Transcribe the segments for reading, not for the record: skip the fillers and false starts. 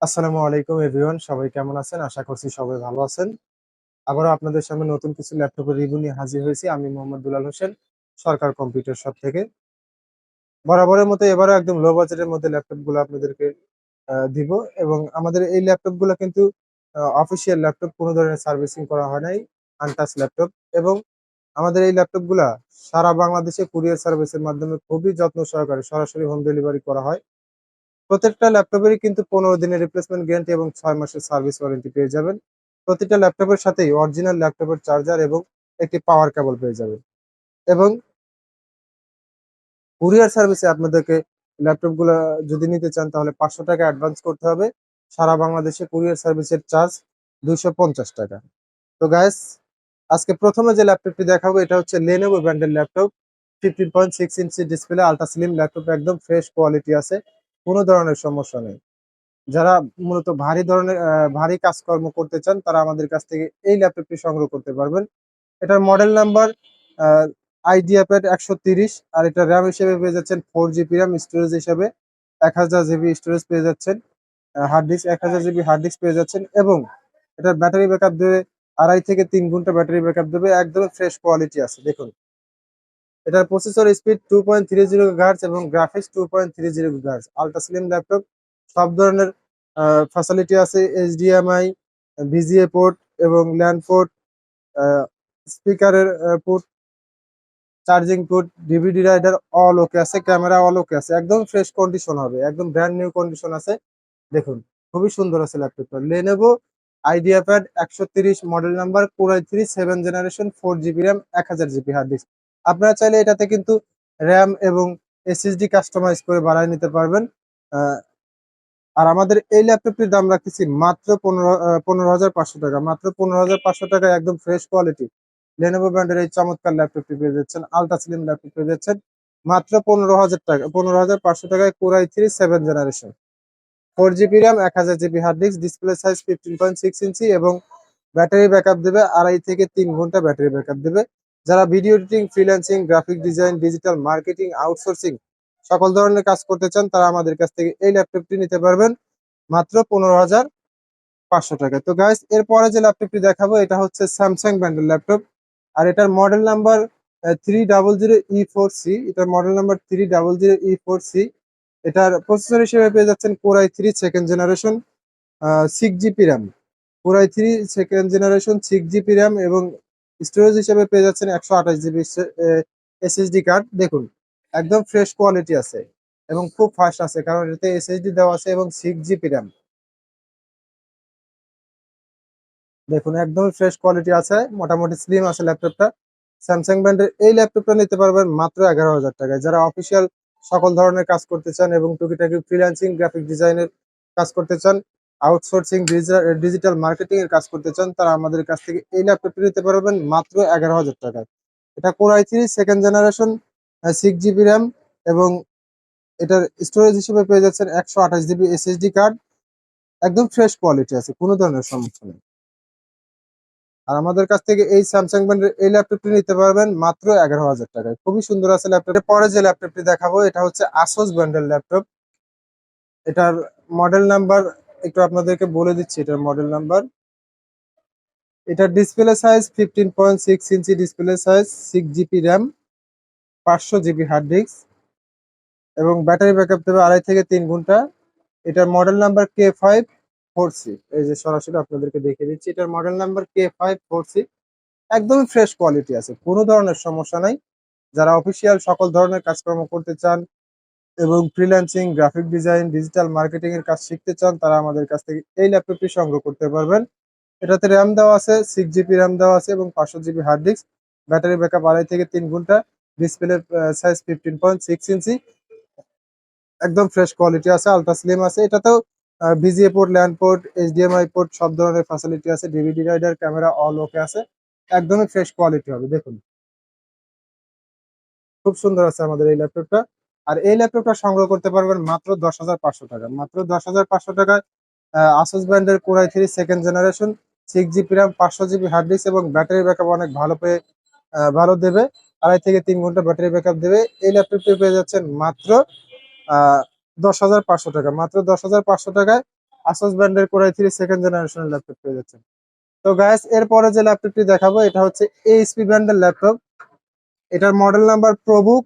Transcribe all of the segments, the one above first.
আসসালামু আলাইকুম এভরিওয়ান, সবাই কেমন আছেন? আশা করছি সবাই ভালো আছেন। আবারও আপনাদের সামনে নতুন কিছু ল্যাপটপের রিভিউ নিয়ে হাজির হয়েছি। আমি মোহাম্মদ দুলাল হোসেন, সরকার কম্পিউটার শপ থেকে। বরাবরের মতো এবারও একদম লো বাজেটের মধ্যে ল্যাপটপগুলো আপনাদেরকে দিব। এবং আমাদের এই ল্যাপটপগুলো কিন্তু অফিসিয়াল ল্যাপটপ, কোনো ধরনের সার্ভিসিং করা হয় নাই, আনটাচ ল্যাপটপ। এবং আমাদের এই ল্যাপটপগুলা সারা বাংলাদেশে কুরিয়ার সার্ভিসের মাধ্যমে খুবই যত্ন সহকারে সরাসরি হোম ডেলিভারি করা হয়। প্রত্যেকটা ল্যাপটপেরই কিন্তু 15 দিনের রিপ্লেসমেন্ট গ্যারান্টি এবং 6 মাসের সার্ভিস ওয়ারেন্টি পেয়ে যাবেন। প্রতিটা ল্যাপটপের সাথেই অরিজিনাল ল্যাপটপের চার্জার এবং একটি পাওয়ার কেবল পেয়ে যাবেন। এবং কুরিয়ার সার্ভিসে আপনাদেরকে ল্যাপটপগুলা যদি নিতে চান তাহলে ৳500 অ্যাডভান্স করতে হবে। সারা বাংলাদেশে কুরিয়ার সার্ভিসের চার্জ ৳250। তো গাইস, আজকে প্রথমে যে ল্যাপটপটি দেখাবো এটা হচ্ছে Lenovo ব্র্যান্ডের laptop. 15.6 inch display, ultra slim laptop, একদম ফ্রেশ কোয়ালিটি আছে। কোনো ধরনের সমস্যা নেই। যারা মূলত ভারী ধরনের ভারী কাজকর্ম করতে চান তারা আমাদের কাছ থেকে এই ল্যাপটপটি সংগ্রহ করতে পারবেন। এটার মডেল নাম্বার আইডিয়াপ্যাড 130। আর এটা র্যাম হিসেবে পেয়ে যাচ্ছেন 4 জিবি র্যাম, স্টোরেজ হিসেবে 1000 জিবি স্টোরেজ পেয়ে যাচ্ছেন, hard disk 1000 GB hard disk পেয়ে যাচ্ছেন। এবং এটার ব্যাটারি ব্যাকআপ দেবে 2.5 থেকে 3 ঘন্টা ব্যাটারি ব্যাকআপ দেবে, একদম ফ্রেশ কোয়ালিটি আছে। দেখুন, এটার প্রসেসর স্পিড 2.30 গার্টজ এবং গ্রাফিক্স 2.30 গার্টজ। আল্ট্রা স্লিম ল্যাপটপ, সব ধরনের ফ্যাসিলিটি আছে। এইচডিএমআই, ভিজিএ পোর্ট এবং ল্যান্ড পোর্ট, স্পিকারের port, charging port, DVD rider all okay আছে, ক্যামেরা অল ওকে আছে, একদম ফ্রেশ কন্ডিশন হবে, একদম ব্র্যান্ড নিউ কন্ডিশন আছে। দেখুন, খুবই সুন্দর আছে ল্যাপটপটা। Lenovo IdeaPad 130, model number core i3 7 generation, 4 GB RAM, 1000 GB hard disk. আপনারা চাইলে এটাতে কিন্তু র্যাম এবং এসএসডি কাস্টমাইজ করে বাড়ায় নিতে পারবেন। আহ, আর আমাদের এই ল্যাপটপটির দাম রাখতেছি মাত্র 15,500 টাকা। মাত্র 15,500 টাকায় একদম ফ্রেশ কোয়ালিটি লেনোভো ব্র্যান্ডের এই চমৎকার ল্যাপটপটি পেয়ে যাচ্ছেন, আলট্রা স্লিম ল্যাপটপ পেয়ে যাচ্ছেন মাত্র 15,000 টাকা। 15,500 টাকায় core i3 7 generation, 4 GB RAM, 1000 GB hard disk, display size 15.6 inch এবং ব্যাটারি ব্যাকআপ দেবে 2.5 থেকে 3 ঘন্টা ব্যাটারি ব্যাকআপ দেবে। যারা video editing, freelancing, graphic design, digital marketing, outsourcing সকল ধরনের কাজ করতে চান তারা আমাদের কাছ থেকে এই ল্যাপটপটি নিতে পারবেন মাত্র 15,500 টাকায়। তো গাইস, এরপরে যে ল্যাপটপটি দেখাবো এটা হচ্ছে স্যামসাং ব্র্যান্ডের ল্যাপটপ। আর এটার মডেল নাম্বার 300E4C। এটার মডেল নাম্বার 300E4C। এটার প্রসেসর হিসেবে পেয়ে যাচ্ছেন core i3 second generation, 6 GB RAM. Core i3 second generation, 6 GB RAM এবং স্টোরেজ হিসেবে পেয়ে যাচ্ছেন 128 জিবি এসএসডি কার্ড। দেখুন, একদম ফ্রেশ কোয়ালিটি আছে এবং খুব ফাস্ট আছে, কারণ এটাতে এসএসডি দেওয়া আছে এবং 6 জিবি র্যাম। দেখুন, একদমই ফ্রেশ কোয়ালিটি আছে, মোটামুটি স্লিম আছে ল্যাপটপটা। স্যামসাং ব্র্যান্ডের এই ল্যাপটপটা নিতে পারবেন মাত্র 11,000 টাকায়। যারা অফিসিয়াল সকল ধরনের কাজ করতে চান এবং টুকিটাকি ফ্রিল্যান্সিং, গ্রাফিক ডিজাইনের কাজ করতে চান, আউটসোর্সিং, ডিজিটাল মার্কেটিং এর কাজ করতে চান তারা আমাদের কাছ থেকে এই ল্যাপটপটি নিতে পারবেন মাত্র 11,000 টাকায়। এটা core i3 second generation, 6 GB RAM এবং এটার স্টোরেজ হিসেবে পেয়ে যাচ্ছেন 128 জিবি এসএসডি কার্ড। একদম ফ্রেশ কোয়ালিটি আছে, কোনো ধরনের সমস্যা নেই। আর আমাদের কাছ থেকে এই স্যামসাং ব্র্যান্ডের এই ল্যাপটপটি নিতে পারবেন মাত্র 11,000 টাকায়। খুবই সুন্দর আছে ল্যাপটপের। পরে যে ল্যাপটপটি দেখাবো এটা হচ্ছে আসুস ব্র্যান্ডের ল্যাপটপ। এটার মডেল নাম্বার একটু আপনাদেরকে বলে দিচ্ছি। এটার মডেল নাম্বার, এটার display size 15.6 inch display size, 6 GB RAM, 500 GB hard disk এবং ব্যাটারি ব্যাকআপ দেবে 2.5 থেকে 3 ঘন্টা। এটার মডেল নাম্বার K540। এই যে সরাসরি আপনাদেরকে দেখিয়ে দিচ্ছি, এটার মডেল নাম্বার K540। একদমই ফ্রেশ কোয়ালিটি আছে, কোনো ধরনের সমস্যা নাই। যারা অফিসিয়াল সকল ধরনের কাজকর্ম করতে চান এবং freelancing, graphic design, digital marketing এর কাজ শিখতে চান তারা আমাদের কাছ থেকে এই ল্যাপটপটি সংগ্রহ করতে পারবেন। এটাতে র্যাম দেওয়া আছে, 6 জিবি র্যাম দেওয়া আছে এবং 500 GB hard disk, battery backup 2.5 থেকে 3 ঘন্টা, ডিসপ্লে সাইজ 15.6 ইঞ্চি, একদম ফ্রেশ কোয়ালিটি আছে, আলট্রা স্লিম আছে। এটাতেও VGA port, LAN port, HDMI port, সব ধরনের ফ্যাসিলিটি আছে, DVD writer, camera all okay আছে, একদমই ফ্রেশ কোয়ালিটি হবে। দেখুন, খুব সুন্দর আছে আমাদের এই ল্যাপটপটা। আর এই ল্যাপটপটা সংগ্রহ করতে পারবেন মাত্র 10,500 টাকা। মাত্র 10,500 টাকায় আসুস ব্র্যান্ডের core i3 second generation, 6 GB RAM, 500 GB hard disk এবং ব্যাটারি ব্যাকআপ অনেক ভালো পেয়ে ভালো দেবে, 2.5 থেকে 3 ঘন্টা ব্যাটারি ব্যাকআপ দেবে। এই ল্যাপটপটি পেয়ে যাচ্ছেন মাত্র 10,500 টাকা। মাত্র 10,500 টাকায় আসুস ব্র্যান্ডের কোরাই 3 সেকেন্ড জেনারেশনের ল্যাপটপ পেয়ে যাচ্ছেন। তো গাইস এরপরে যে ল্যাপটপটি দেখাবো এটা হচ্ছে এইচপি ব্র্যান্ডের ল্যাপটপ। এটার model number ProBook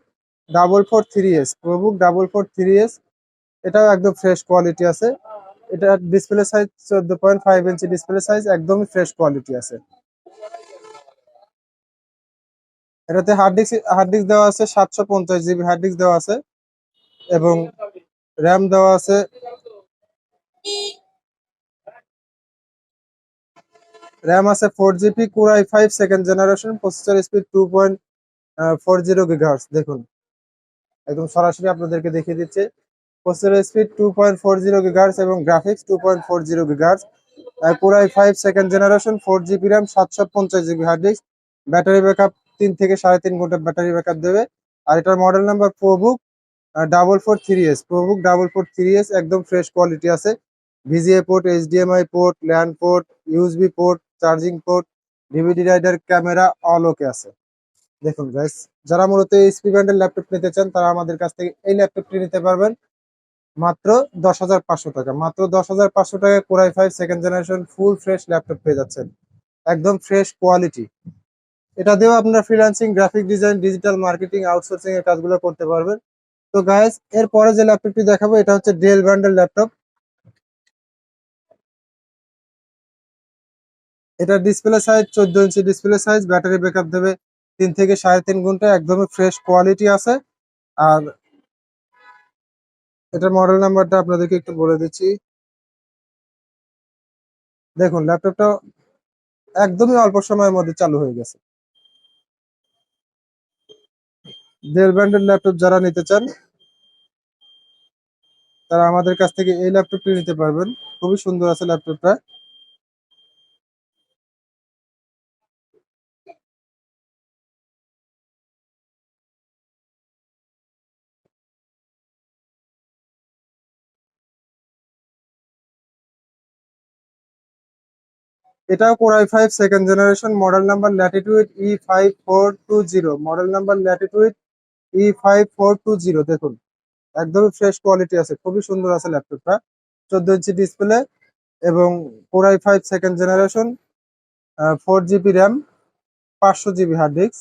443S, ProBook 443S। এটাও একদম ফ্রেশ কোয়ালিটি আছে। এটার ডিসপ্লে সাইজ 14.5 ইঞ্চি ডিসপ্লে সাইজ, একদমই ফ্রেশ কোয়ালিটি আছে। এটাতে হার্ড ডিস্ক দেওয়া আছে 750 জিবি হার্ড ডিস্ক দেওয়া আছে, এবং র্যাম দেওয়া আছে র্যাম আছে 4 GB, core i 5 second generation, processor speed 2.40 gigahertz. দেখুন একদম সরাসরি আপনাদেরকে দেখিয়ে দিচ্ছে। প্রসেসর স্পিড 2.40 গিগাহার্টজ এবং graphics 2.40 gigahertz. Core i 5 second generation, 4 GB RAM, 750 GB hard disk. Battery backup 3 থেকে 3.5 ঘন্টা ব্যাটারি ব্যাকআপ দেবে। আর এটার model number ProBook 443S, ProBook 443S, একদম ফ্রেশ কোয়ালিটি আছে। VGA port, HDMI port, LAN port, USB port, charging port, DVD writer, camera all okay আছে। দেখুন guys, যারা মূলত এইচপি ব্র্যান্ডের ল্যাপটপ নিতে চান তারা আমাদের কাছ থেকে এই ল্যাপটপটি নিতে পারবেন মাত্র 10,500 টাকা। মাত্র 10,500 টাকায় core i 5 second generation full fresh laptop পেয়ে যাচ্ছেন, একদম ফ্রেশ কোয়ালিটি। এটা দিয়েও আপনারা freelancing, graphic design, digital marketing, outsourcing এর কাজগুলো করতে পারবেন। তো গাইস এরপরে যে ল্যাপটপটি দেখাবো এটা হচ্ছে ডেল ব্র্যান্ডের ল্যাপটপ। এটা display size 14 inch display size, battery backup দেবে 3 থেকে 3.5 ঘন্টা, একদমই ফ্রেশ কোয়ালিটি আছে। আর এটার মডেল নাম্বারটা আপনাদেরকে একটু বলে দিচ্ছি। দেখুন ল্যাপটপটা একদমই অল্প সময়ের মধ্যে চালু হয়ে গেছে। ডেল ব্র্যান্ডের ল্যাপটপ যারা নিতে চান তারা আমাদের কাছ থেকে এই ল্যাপটপটি নিতে পারবেন। খুবই সুন্দর আছে ল্যাপটপটা। এটাও core i 5 second generation, model number Latitude E5420, model number Latitude E5420। দেখুন একদমই ফ্রেশ কোয়ালিটি আছে, খুবই সুন্দর আছে ল্যাপটপটা। 14 ইঞ্চি ডিসপ্লে এবং core i 5 second generation, 4 GB RAM, 500 GB hard disk.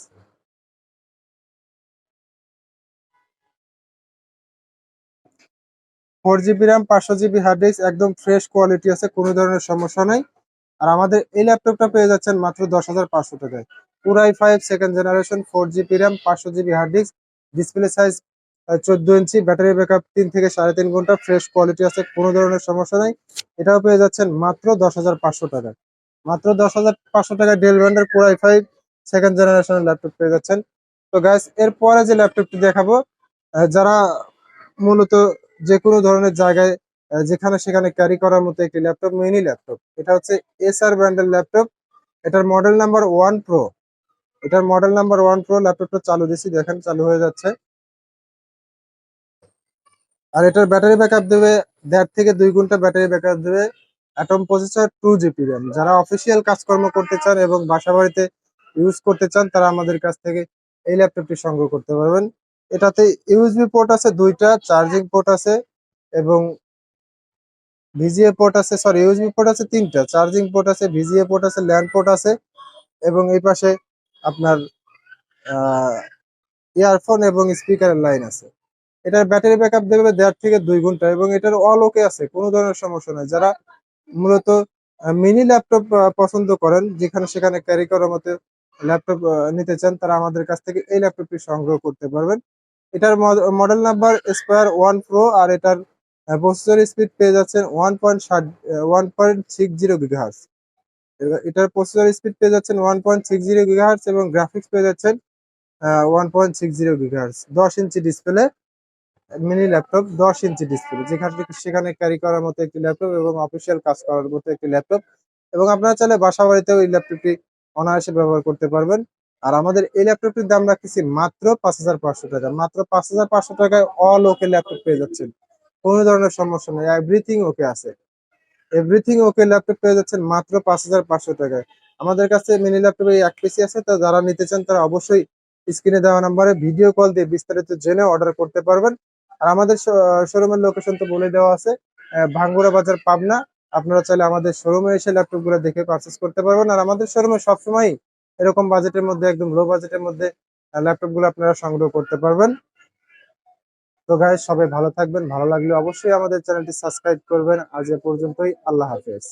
4 GB RAM, 500 GB hard disk, একদম ফ্রেশ কোয়ালিটি আছে, কোনো ধরনের সমস্যা নাই। আর আমাদের এই ল্যাপটপটা পেয়ে যাচ্ছেন মাত্র 10,500 টাকায়। পুরাই 5 second generation, 4 GB RAM, 500 GB hard disk, display size 14 inch, battery backup 3 থেকে 3.5 ঘন্টা, ফ্রেশ কোয়ালিটি আছে, কোনো ধরনের সমস্যা নাই। এটাও পেয়ে যাচ্ছেন মাত্র 10,500 টাকায়। মাত্র 10,500 টাকায় ডেল ব্র্যান্ডের পুরাই 5 সেকেন্ড জেনারেশনের ল্যাপটপ পেয়ে যাচ্ছেন। তো গাইস এরপরে যে ল্যাপটপটি দেখাবো, যারা মূলত যে কোনো ধরনের জায়গায় যেখানে সেখানে ক্যারি করার মতো একটি ল্যাপটপ, মিনি ল্যাপটপ। এটা হচ্ছে এসআর ব্র্যান্ডের ল্যাপটপ। এটার মডেল নাম্বার 1 প্রো। এটার মডেল নাম্বার 1 প্রো। ল্যাপটপটা চালু দিছি, দেখেন চালু হয়ে যাচ্ছে। আর এটার ব্যাটারি ব্যাকআপ দেবে 1.5 থেকে 2 ঘন্টা ব্যাটারি ব্যাকআপ দেবে। Atom processor, 2 GB RAM. যারা অফিসিয়াল কাজকর্ম করতে চান এবং বাসা বাড়িতে ইউজ করতে চান তারা আমাদের কাছ থেকে এই ল্যাপটপটি সংগ্রহ করতে পারবেন। এটাতে ইউএসবি পোর্ট আছে 2টা, চার্জিং পোর্ট আছে এবং ভিজিএ পোর্ট আছে, সরি ইউএসবি পোর্ট আছে 3টা, চার্জিং পোর্ট আছে, ভিজিএ পোর্ট আছে, ল্যান্ড পোর্ট আছে, এবং এই পাশে আপনার ইয়ারফোন এবং স্পিকারের লাইন আছে। এটার ব্যাটারি ব্যাকআপ দেবে 1.5 থেকে 2 ঘন্টা এবং এটার অল ওকে আছে, কোনো ধরনের সমস্যা নেই। যারা মূলত মিনি ল্যাপটপ পছন্দ করেন, যেখানে সেখানে ক্যারি করার মতো ল্যাপটপ নিতে চান তারা আমাদের কাছ থেকে এই ল্যাপটপটি সংগ্রহ করতে পারবেন। এটার মডেল নাম্বার স্কোয়ার 1 প্রো। আর এটার প্রসেসর স্পিড পেয়ে যাচ্ছেন 1.60 গিগাহার্টজ। এটার প্রসেসর স্পিড পেয়ে যাচ্ছেন 1.60 গিগাহার্টজ এবং গ্রাফিক্স পেয়ে যাচ্ছেন 1.60 gigahertz. 10 inch display, mini laptop, 10 inch display, যেখানে সেখানে ক্যারি করার মতো একটি ল্যাপটপ এবং অফিসিয়াল কাজ করার মতো একটি ল্যাপটপ। এবং আপনারা চাইলে বাসা বাড়িতেও এই ল্যাপটপটি অনায়াসে ব্যবহার করতে পারবেন। আর আমাদের এই ল্যাপটপটির দাম রাখতেছি মাত্র 5,500 টাকা। মাত্র 5,500 টাকায় অল ওকে ল্যাপটপ পেয়ে যাচ্ছেন, কোনো ধরনের সমস্যা নেই, এভরিথিং ওকে আছে। এভরিথিং ওকে ল্যাপটপ পেয়ে যাচ্ছেন মাত্র 5,500 টাকায়। আমাদের কাছে মিনি ল্যাপটপ এই এক পিসি আছে, তো যারা নিতে চান তারা অবশ্যই স্ক্রিনে দেওয়া নাম্বারে ভিডিও কল দিয়ে বিস্তারিত জেনে অর্ডার করতে পারবেন। আর আমাদের শোরুমের লোকেশন তো বলে দেওয়া আছে, ভাঙ্গুড়া বাজার, পাবনা। আপনারা চাইলে আমাদের শোরুমে এসে ল্যাপটপ গুলো দেখে পারচেস করতে পারবেন। আর আমাদের শোরুমে সবসময় এরকম বাজেটের মধ্যে, একদম লো বাজেটের মধ্যে ল্যাপটপ গুলো আপনারা সংগ্রহ করতে পারবেন। তো গাইস, সবাই ভালো থাকবেন। ভালো লাগলে অবশ্যই আমাদের চ্যানেলটি সাবস্ক্রাইব করবেন। আজ এ পর্যন্তই। আল্লাহ হাফেজ।